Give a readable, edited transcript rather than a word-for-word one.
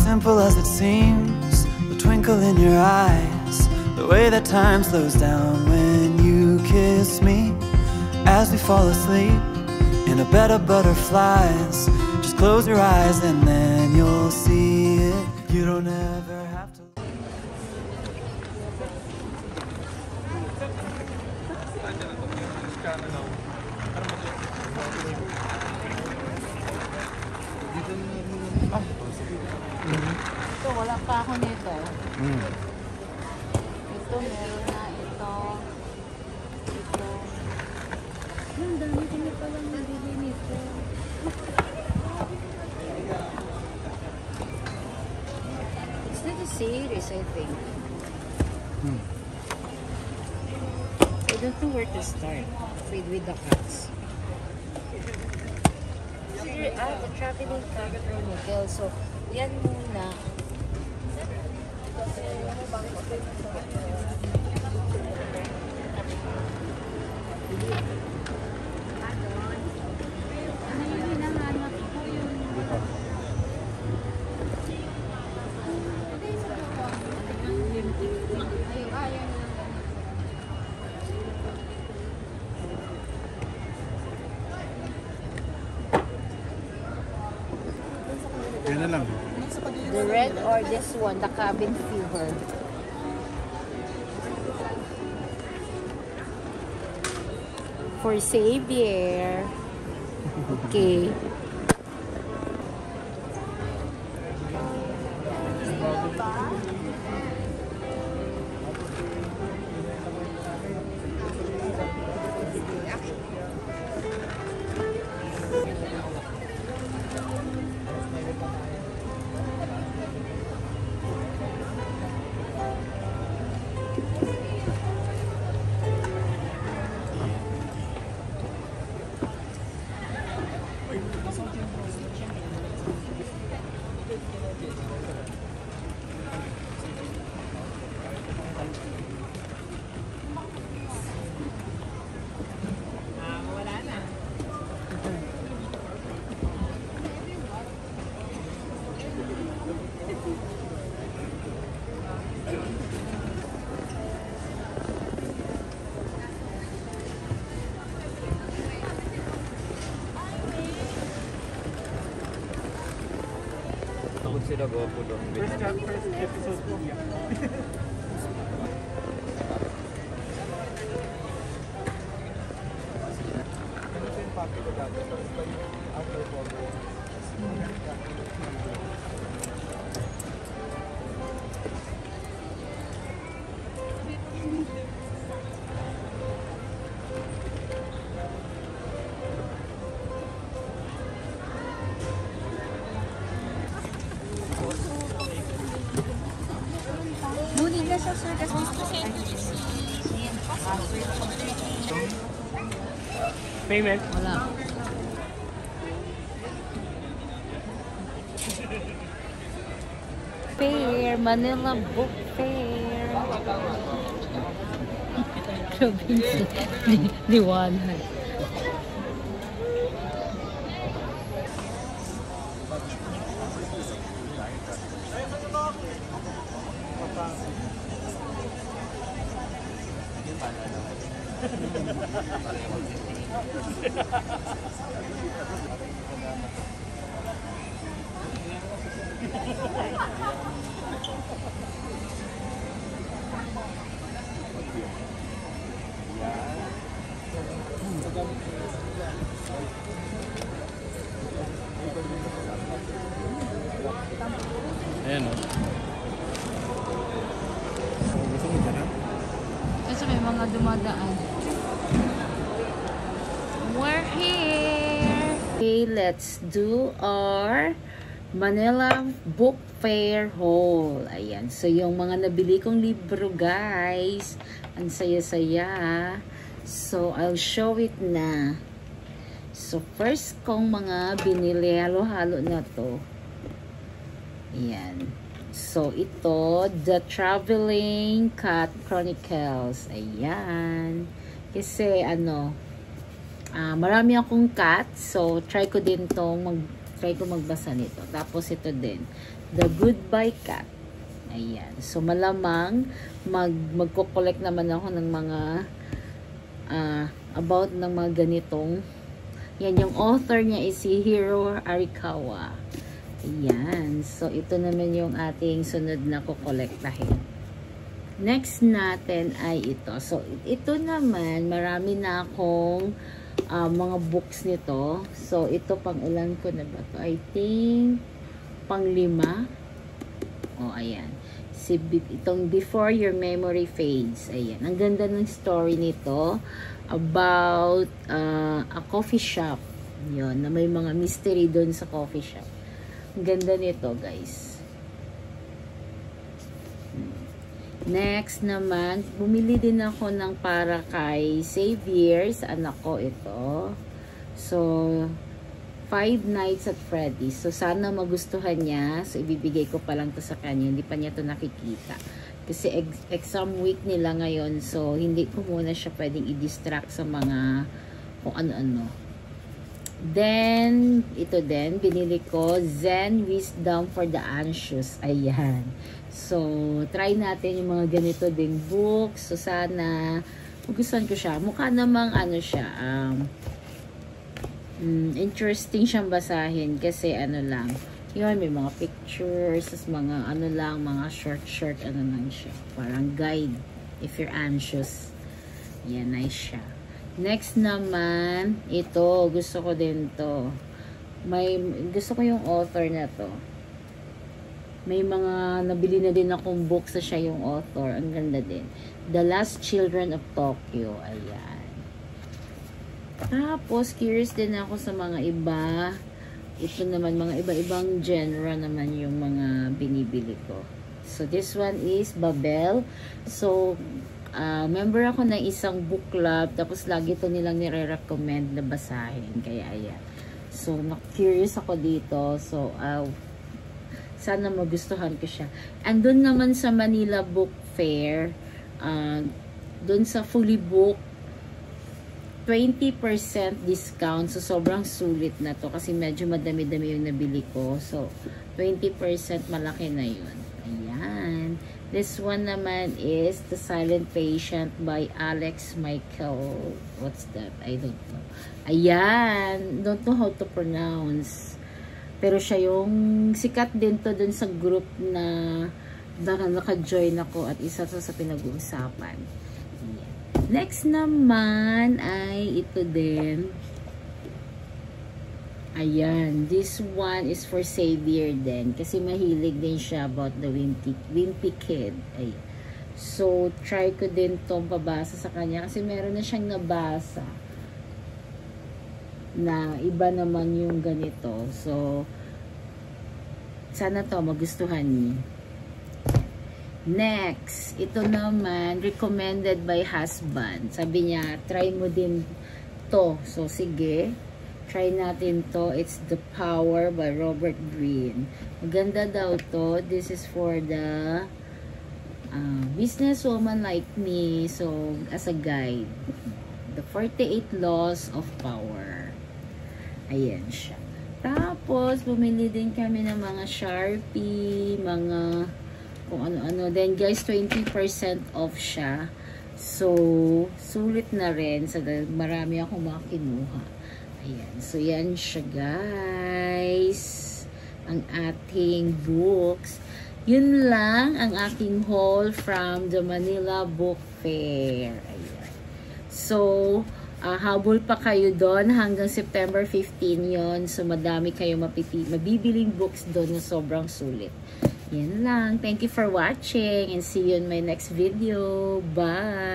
simple as it seems, the twinkle in your eyes, the way that time slows down when you kiss me. As we fall asleep in a bed of butterflies, just close your eyes and then you'll see it. You don't ever have to. Ito, wala pa ako nito. Ito, meron na. Ito. Ito. Ang dami ko na palang nabili nito. It's like a series, I think. I don't know where to start with the cats. The traveling cat chronicle. So, yan muna. The red or this one, the cabin fever. For Xavier. Okay. Sila go po doon. First episode po. Payment? Wala. Fair, Manila Book Fair. Province, liwanag. Ayan o. Kasi may mga dumadaan. We're here! Okay, let's do our Manila Book Fair haul. Ayan. So, yung mga nabili kong libro, guys. Ang saya-saya. So, I'll show it na. So, first kong mga binili, halo-halo na to. Ayan. So, ito, The Traveling Cat Chronicles. Ayan. Kasi, marami akong cat. So, try ko din tong try ko magbasa nito. Tapos ito din, The Goodbye Cat. Ayan. So, malamang magko-collect naman ako ng mga about ng mga ganitong. Yan, yung author niya is si Hiro Arikawa. Ayan. So, ito naman yung ating sunod na kukolektahin. Next natin ay ito. So, ito naman, marami na akong mga books nito. So, ito pang ilan ko na ba ito? I think, pang 5. O, ayan. Itong Before Your Memory Fades. Ayan. Ang ganda ng story nito about a coffee shop. Yun, na may mga mystery doon sa coffee shop. Ang ganda nito, guys. Next naman, bumili din ako ng para kay Xavier, sa anak ko ito. So, 5 Nights at Freddy's. So, sana magustuhan niya. So, ibibigay ko pa lang to sa kanya. Hindi pa niya to nakikita. Kasi exam week nila ngayon. So, hindi ko muna siya pwedeng i-distract sa mga kung ano-ano. Then, ito din, binili ko Zen Wisdom for the Anxious. Ayan. So, try natin yung mga ganito ding books. So, sana magustuhan ko siya. Mukha namang ano siya, interesting siyang basahin kasi ano lang, yun, may mga pictures, mga ano lang, mga short ano lang siya. Parang guide if you're anxious. Yan, nice siya. Next naman, ito, gusto ko din to. Gusto ko yung author na to. May mga nabili na din akong books na siya yung author. Ang ganda din. The Last Children of Tokyo. Ayan. Tapos, curious din ako sa mga iba. Ito naman, mga iba-ibang genre naman yung mga binibili ko. So, this one is Babel. So, member ako ng isang book club. Tapos, lagi ito nilang nire-recommend na basahin. Kaya, ayan. So, curious ako dito. So, sana magustuhan ko siya. And doon naman sa Manila Book Fair, doon sa Fully Book, 20% discount. So, sobrang sulit na to kasi medyo madami-dami yung nabili ko. So, 20% malaki na yun. Ayan. This one naman is The Silent Patient by Alex Michael. What's that? I don't know. Ayan. Don't know how to pronounce. Pero siya yung sikat din to dun sa group na naka-join ako at isa to sa pinag-uusapan. Ayan. Next naman ay ito din. Ayan. This one is for Xavier din. Kasi mahilig din siya about the Wimpy Kid. Ayan. So, try ko din itong pabasa sa kanya. Kasi meron na siyang nabasa na iba naman yung ganito. So, sana to magustuhan niyo. Next, ito naman, recommended by husband. Sabi niya, try mo din to. So, sige. Try natin to. It's The Power by Robert Greene. Maganda daw to. This is for the businesswoman like me. So, as a guide. The 48 Laws of Power. Ayan siya. Tapos, bumili din kami ng mga Sharpie, mga kung ano-ano. Then, guys, 20% off siya. So, sulit na rin. So, marami akong mga kinuha. Ayan. So, yan siya, guys. Ang ating books. Yun lang ang aking haul from the Manila Book Fair. Ayan. So, habol pa kayo doon hanggang September 15 yon. So, madami kayo mabibiling books doon na sobrang sulit. Yan lang. Thank you for watching and see you in my next video. Bye!